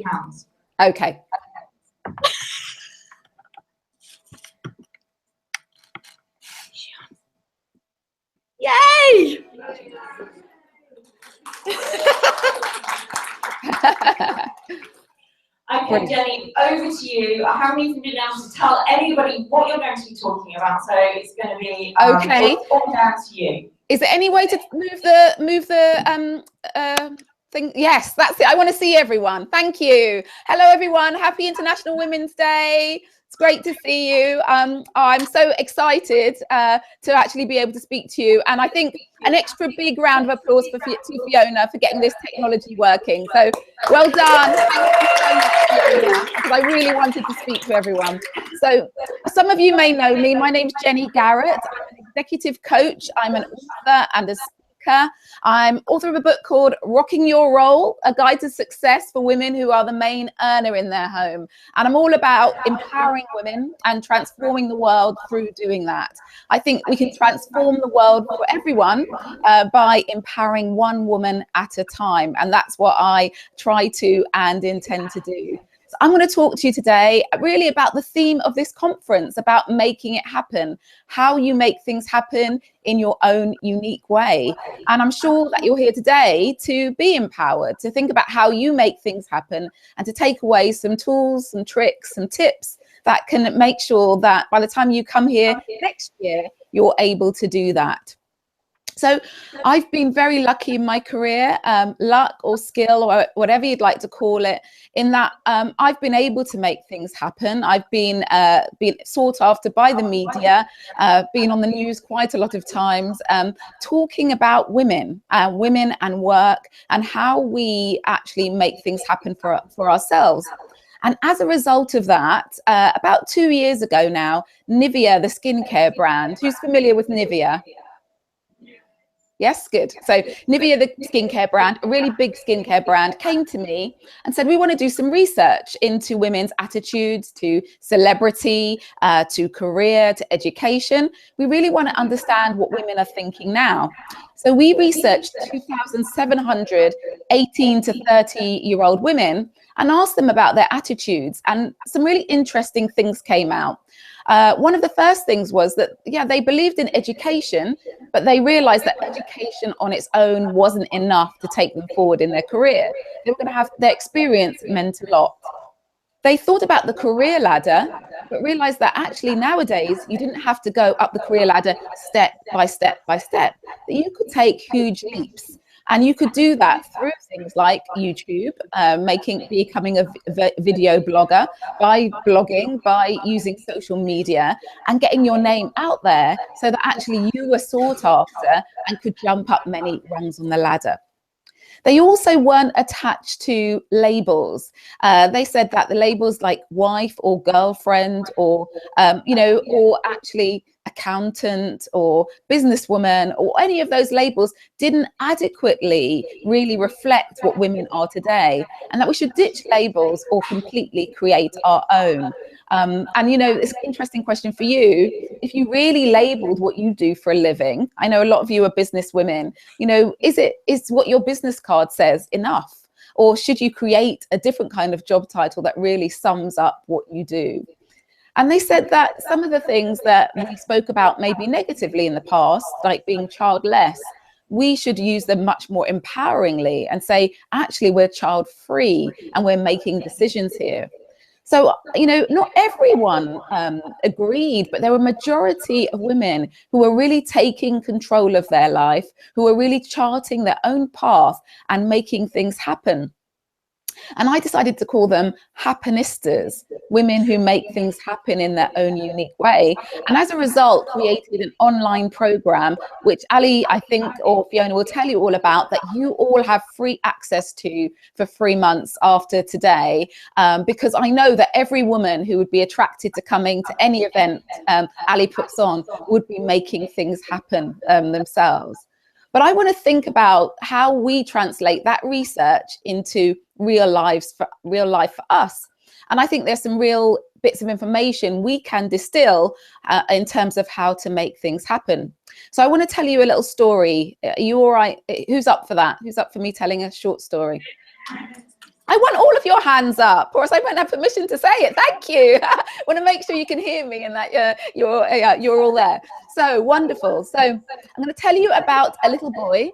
£2. Okay. Yay! Okay, Jenny, over to you. I haven't even been able to tell anybody what you're going to be talking about, so it's going to be okay. all down to you. Is there any way to move the thing? Yes, that's it. I want to see everyone. Thank you. Hello, everyone. Happy International Women's Day. It's great to see you. I'm so excited to actually be able to speak to you. And I think an extra big round of applause to Fiona for getting this technology working. So well done. Thank you so much, Fiona, because I really wanted to speak to everyone. So some of you may know me. My name's Jenny Garrett. I'm an executive coach. I'm an author and a speaker. I'm author of a book called Rocking Your Role, A Guide to Success for Women Who Are the Main Earner in Their Home. And I'm all about empowering women and transforming the world through doing that. I think we can transform the world for everyone by empowering one woman at a time. And that's what I try to and intend to do. I'm going to talk to you today really about the theme of this conference, about making it happen, how you make things happen in your own unique way. And I'm sure that you're here today to be empowered, to think about how you make things happen and to take away some tools, some tricks, some tips that can make sure that by the time you come here next year, you're able to do that. So I've been very lucky in my career, luck or skill or whatever you'd like to call it, in that I've been able to make things happen. I've been sought after by the media, been on the news quite a lot of times, talking about women and work and how we actually make things happen for ourselves. And as a result of that, about 2 years ago now, Nivea, the skincare brand, who's familiar with Nivea? Yes, good. So Nivea, the skincare brand, a really big skincare brand, came to me and said, we want to do some research into women's attitudes to celebrity, to career, to education. We really want to understand what women are thinking now. So we researched 2,700 18 to 30-year-old women and asked them about their attitudes, and some really interesting things came out. One of the first things was that, yeah, they believed in education, but they realized that education on its own wasn't enough to take them forward in their career. They were going to have their experience meant a lot. They thought about the career ladder, but realized that actually nowadays you didn't have to go up the career ladder step by step by step, that you could take huge leaps. And you could do that through things like YouTube, becoming a video blogger, by blogging, by using social media and getting your name out there so that actually you were sought after and could jump up many rungs on the ladder. They also weren't attached to labels. They said that the labels like wife or girlfriend or, or actually accountant or businesswoman or any of those labels didn't adequately really reflect what women are today, and that we should ditch labels or completely create our own. It's an interesting question for you. If you really labeled what you do for a living, I know a lot of you are business women, is what your business card says enough? Or should you create a different kind of job title that really sums up what you do? And they said that some of the things that we spoke about maybe negatively in the past, like being childless, we should use them much more empoweringly and say, actually, we're child free and we're making decisions here. So, not everyone agreed, but there were a majority of women who were really taking control of their life, who were really charting their own path and making things happen. And I decided to call them Happenistas, women who make things happen in their own unique way. And as a result, created an online program, which Ali, I think, or Fiona will tell you all about, that you all have free access to for 3 months after today, because I know that every woman who would be attracted to coming to any event Ali puts on would be making things happen themselves. But I want to think about how we translate that research into real life for us. And I think there's some real bits of information we can distill in terms of how to make things happen. So I want to tell you a little story. Are you all right? Who's up for that? Who's up for me telling a short story? I want all of your hands up, or else I won't have permission to say it. Thank you. I want to make sure you can hear me and that you're all there. So wonderful. So I'm going to tell you about a little boy.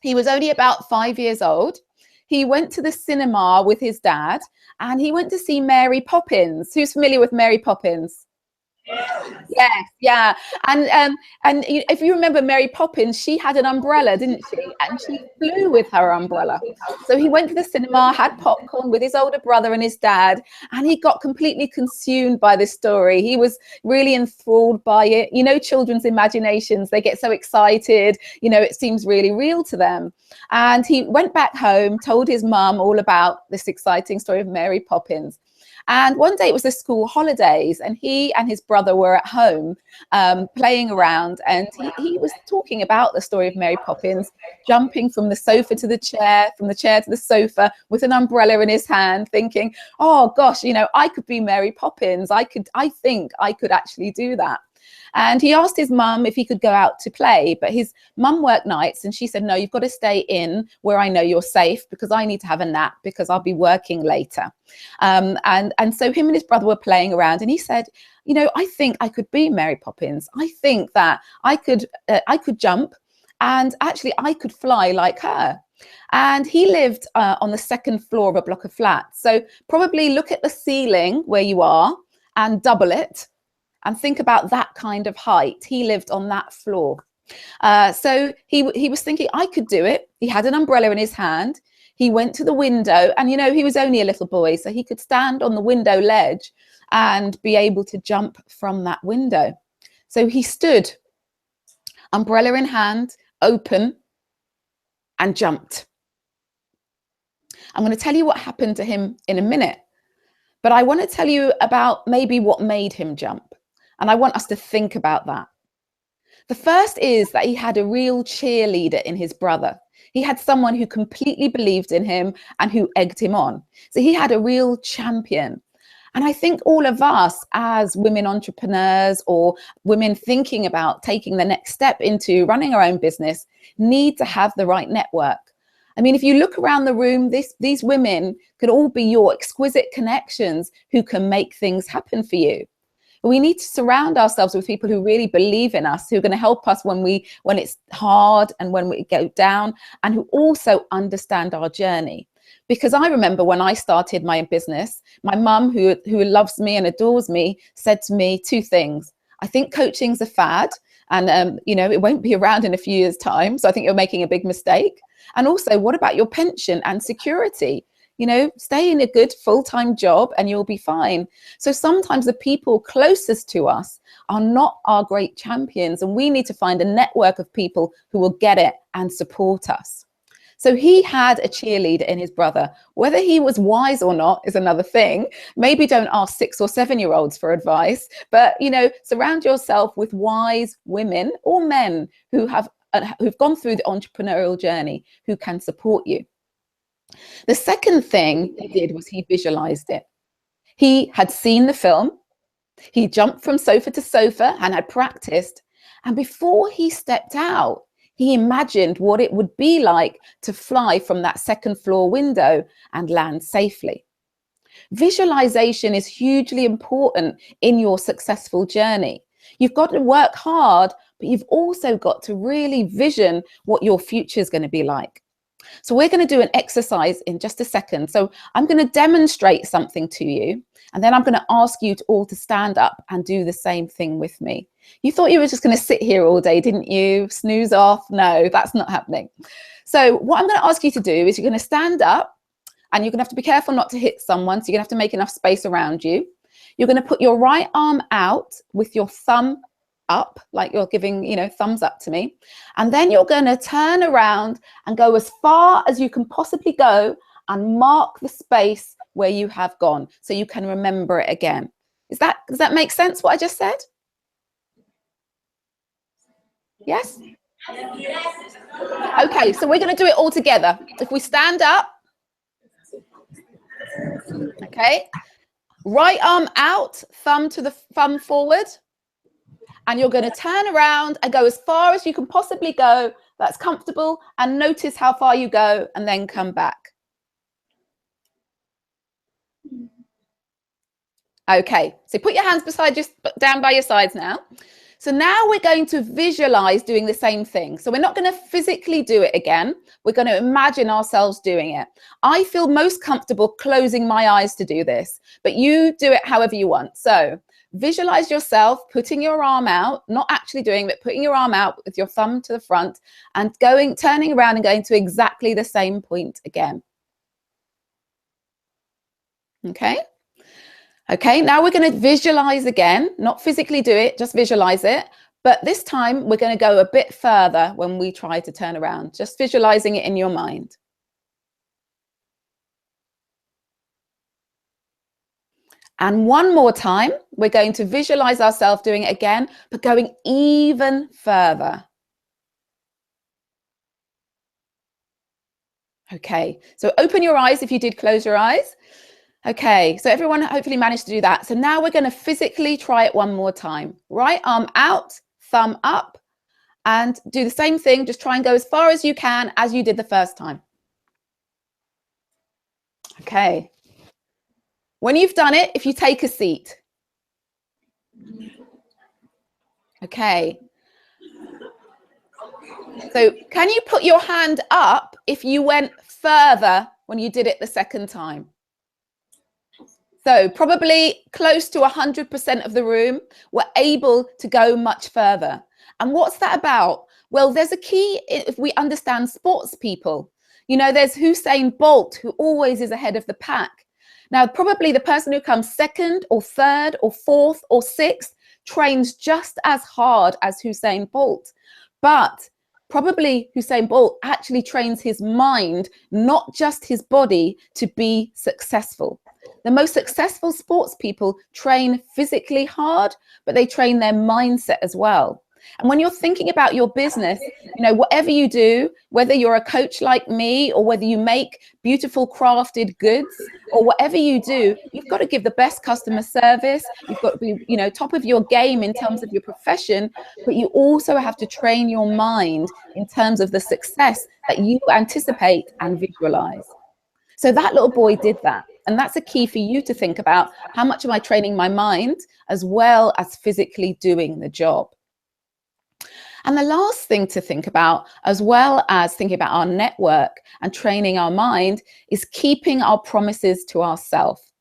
He was only about 5 years old. He went to the cinema with his dad, and he went to see Mary Poppins. Who's familiar with Mary Poppins? Yes, yeah. And if you remember Mary Poppins, she had an umbrella, didn't she? And she flew with her umbrella. So he went to the cinema, had popcorn with his older brother and his dad, and he got completely consumed by this story. He was really enthralled by it. You know, children's imaginations, they get so excited, you know, it seems really real to them. And he went back home, told his mum all about this exciting story of Mary Poppins. And one day it was the school holidays, and he and his brother were at home playing around, and he was talking about the story of Mary Poppins, jumping from the sofa to the chair, from the chair to the sofa with an umbrella in his hand, thinking, oh gosh, you know, I could be Mary Poppins. I think I could actually do that. And he asked his mum if he could go out to play, but his mum worked nights, and she said, no, you've got to stay in where I know you're safe, because I need to have a nap because I'll be working later. And so him and his brother were playing around, and he said, you know, I think I could be Mary Poppins. I think that I could jump, and actually I could fly like her. And he lived on the second floor of a block of flats. So probably look at the ceiling where you are and double it. And think about that kind of height. He lived on that floor. So he was thinking, I could do it. He had an umbrella in his hand. He went to the window, and, you know, he was only a little boy, so he could stand on the window ledge and be able to jump from that window. So he stood, umbrella in hand, open, and jumped. I'm going to tell you what happened to him in a minute, but I want to tell you about maybe what made him jump. And I want us to think about that. The first is that he had a real cheerleader in his brother. He had someone who completely believed in him and who egged him on. So he had a real champion. And I think all of us as women entrepreneurs or women thinking about taking the next step into running our own business need to have the right network. I mean, if you look around the room, these women could all be your exquisite connections who can make things happen for you. We need to surround ourselves with people who really believe in us, who are going to help us when it's hard and when we go down, and who also understand our journey. Because I remember when I started my business, my mum, who loves me and adores me, said to me two things. I think coaching's a fad, and you know, it won't be around in a few years' time, so I think you're making a big mistake. And also, what about your pension and security? You know, stay in a good full-time job and you'll be fine. So sometimes the people closest to us are not our great champions, and we need to find a network of people who will get it and support us. So he had a cheerleader in his brother. Whether he was wise or not is another thing. Maybe don't ask 6 or 7-year-olds for advice, but, you know, surround yourself with wise women or men who've gone through the entrepreneurial journey, who can support you. The second thing he did was he visualized it. He had seen the film. He jumped from sofa to sofa and had practiced. And before he stepped out, he imagined what it would be like to fly from that second floor window and land safely. Visualization is hugely important in your successful journey. You've got to work hard, but you've also got to really vision what your future is going to be like. So we're going to do an exercise in just a second. So I'm going to demonstrate something to you, and then I'm going to ask you all to stand up and do the same thing with me. You thought you were just going to sit here all day, didn't you? Snooze off? No, that's not happening. So what I'm going to ask you to do is you're going to stand up, and you're going to have to be careful not to hit someone. So you're going to have to make enough space around you. You're going to put your right arm out with your thumb up, like you're giving, you know, thumbs up to me. And then you're going to turn around and go as far as you can possibly go and mark the space where you have gone, so you can remember it again. Does that make sense, what I just said? Yes? Okay, so we're going to do it all together. If we stand up, okay, right arm out, thumb forward. And you're going to turn around and go as far as you can possibly go. That's comfortable. And notice how far you go and then come back. Okay, so put your hands down by your sides now. So now we're going to visualize doing the same thing. So we're not going to physically do it again. We're going to imagine ourselves doing it. I feel most comfortable closing my eyes to do this, but you do it however you want. So visualize yourself putting your arm out, not actually doing, but putting your arm out with your thumb to the front and turning around and going to exactly the same point again. Okay. Okay, now we're going to visualize again, not physically do it, just visualize it. But this time we're going to go a bit further when we try to turn around, just visualizing it in your mind. And one more time, we're going to visualize ourselves doing it again, but going even further. Okay, so open your eyes if you did close your eyes. Okay, so everyone hopefully managed to do that. So now we're going to physically try it one more time. Right arm out, thumb up, and do the same thing. Just try and go as far as you can as you did the first time. Okay. When you've done it, if you take a seat. Okay. So can you put your hand up if you went further when you did it the second time? So probably close to 100% of the room were able to go much further. And what's that about? Well, there's a key if we understand sports people. You know, there's Usain Bolt, who always is ahead of the pack. Now, probably the person who comes second or third or fourth or sixth trains just as hard as Usain Bolt. But probably Usain Bolt actually trains his mind, not just his body, to be successful. The most successful sports people train physically hard, but they train their mindset as well. And when you're thinking about your business, you know, whatever you do, whether you're a coach like me or whether you make beautiful crafted goods or whatever you do, you've got to give the best customer service. You've got to be, you know, top of your game in terms of your profession, but you also have to train your mind in terms of the success that you anticipate and visualize. So that little boy did that. And that's a key for you to think about. How much am I training my mind as well as physically doing the job? And the last thing to think about, as well as thinking about our network and training our mind, is keeping our promises to ourselves.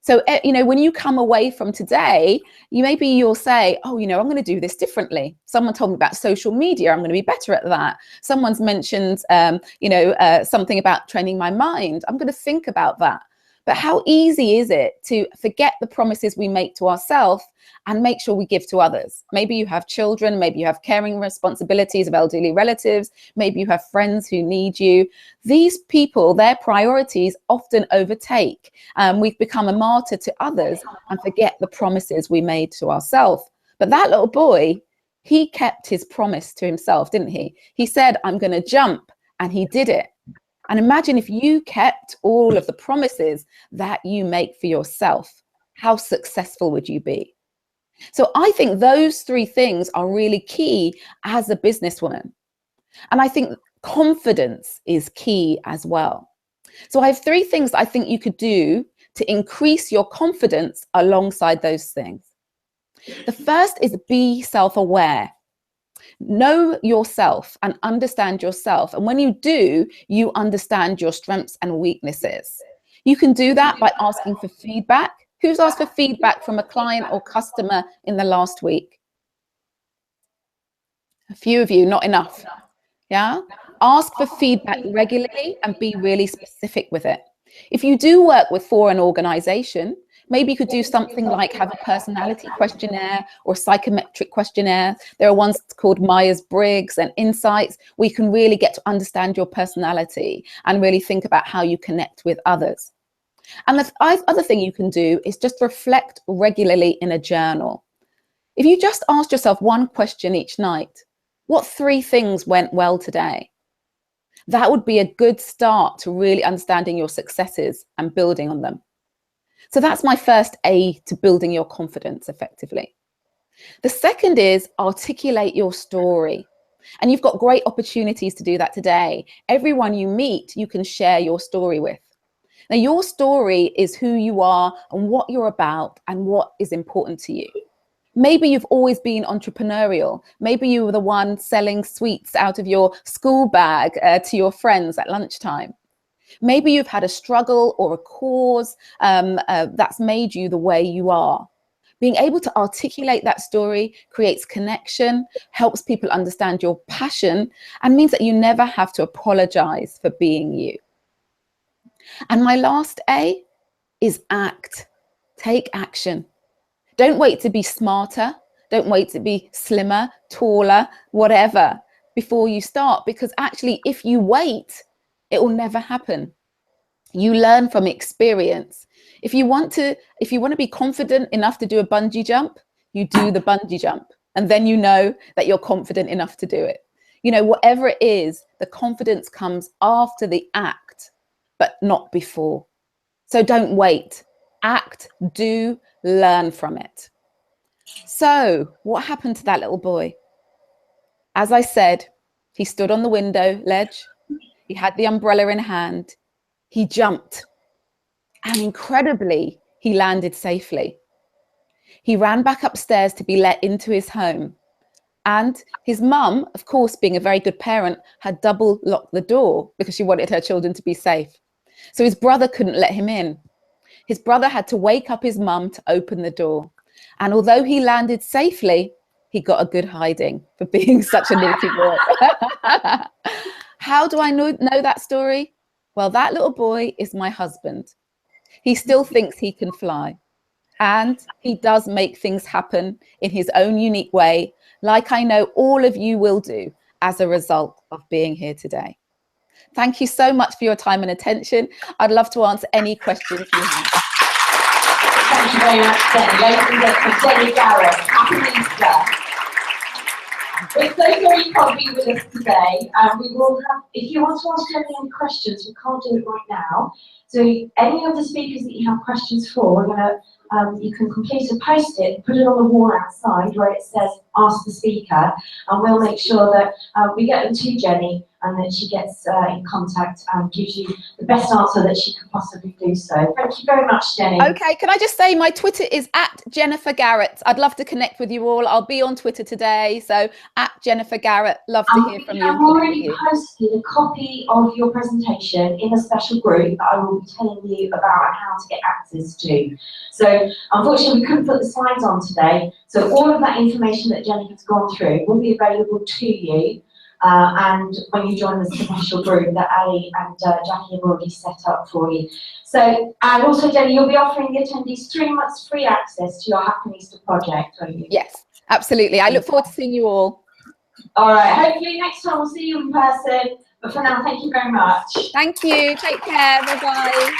So, you know, when you come away from today, you'll say, oh, you know, I'm going to do this differently. Someone told me about social media. I'm going to be better at that. Someone's mentioned, something about training my mind. I'm going to think about that. But how easy is it to forget the promises we make to ourselves and make sure we give to others? Maybe you have children, maybe you have caring responsibilities of elderly relatives, maybe you have friends who need you. These people, their priorities often overtake. We've become a martyr to others and forget the promises we made to ourselves. But that little boy, he kept his promise to himself, didn't he? He said, I'm going to jump, and he did it. And imagine if you kept all of the promises that you make for yourself, how successful would you be? So I think those three things are really key as a businesswoman. And I think confidence is key as well. So I have three things I think you could do to increase your confidence alongside those things. The first is be self-aware. Know yourself and understand yourself. And when you do, you understand your strengths and weaknesses. You can do that by asking for feedback. Who's asked for feedback from a client or customer in the last week? A few of you, not enough. Yeah. Ask for feedback regularly and be really specific with it. If you do work for an organization, maybe you could do something like have a personality questionnaire or psychometric questionnaire. There are ones called Myers-Briggs and Insights, where you can really get to understand your personality and really think about how you connect with others. And the other thing you can do is just reflect regularly in a journal. If you just asked yourself one question each night, what three things went well today? That would be a good start to really understanding your successes and building on them. So that's my first A to building your confidence effectively. The second is articulate your story. And you've got great opportunities to do that today. Everyone you meet, you can share your story with. Now, your story is who you are and what you're about and what is important to you. Maybe you've always been entrepreneurial. Maybe you were the one selling sweets out of your school bag to your friends at lunchtime. Maybe you've had a struggle or a cause that's made you the way you are. Being able to articulate that story creates connection, helps people understand your passion, and means that you never have to apologize for being you. And my last A is act. Take action. Don't wait to be smarter. Don't wait to be slimmer, taller, whatever, before you start, because actually, if you wait, it will never happen. You learn from experience. If you want to be confident enough to do a bungee jump, you do the bungee jump, and then you know that you're confident enough to do it. You know, whatever it is, the confidence comes after the act, but not before. So don't wait. Act, do, learn from it. So what happened to that little boy? As I said, he stood on the window ledge. He had the umbrella in hand. He jumped. And incredibly, he landed safely. He ran back upstairs to be let into his home. And his mum, of course, being a very good parent, had double locked the door because she wanted her children to be safe. So his brother couldn't let him in. His brother had to wake up his mum to open the door. And although he landed safely, he got a good hiding for being such a naughty boy. How do I know that story? Well, that little boy is my husband. He still thinks he can fly. And he does make things happen in his own unique way, like I know all of you will do as a result of being here today. Thank you so much for your time and attention. I'd love to answer any questions you have. Thank you very much, Jenny. Ladies and gentlemen, Jenny Garrett, Happenista. We're so sorry you can't be with us today. We will have, if you want to ask Jenny any questions, we can't do it right now. So any of the speakers that you have questions for, we're going to, you can complete a post-it, put it on the wall outside where it says ask the speaker, and we'll make sure that we get them to Jenny and that she gets in contact and gives you the best answer that she could possibly do so. Thank you very much, Jenny. Okay, can I just say my Twitter is @JenniferGarrett. I'd love to connect with you all. I'll be on Twitter today, so @JenniferGarrett. Love to hear from you. I've already posted a copy of your presentation in a special group that I will be telling you about and how to get access to. So unfortunately, we couldn't put the slides on today, so all of that information that Jenny has gone through will be available to you. And when you join the special group that Ali and Jackie have already set up for you. So, and also Jenny, you'll be offering the attendees 3 months free access to your Happenista project, won't you? Yes, absolutely. I look forward to seeing you all. All right, hopefully next time we'll see you in person. But for now, thank you very much. Thank you. Take care. Bye-bye.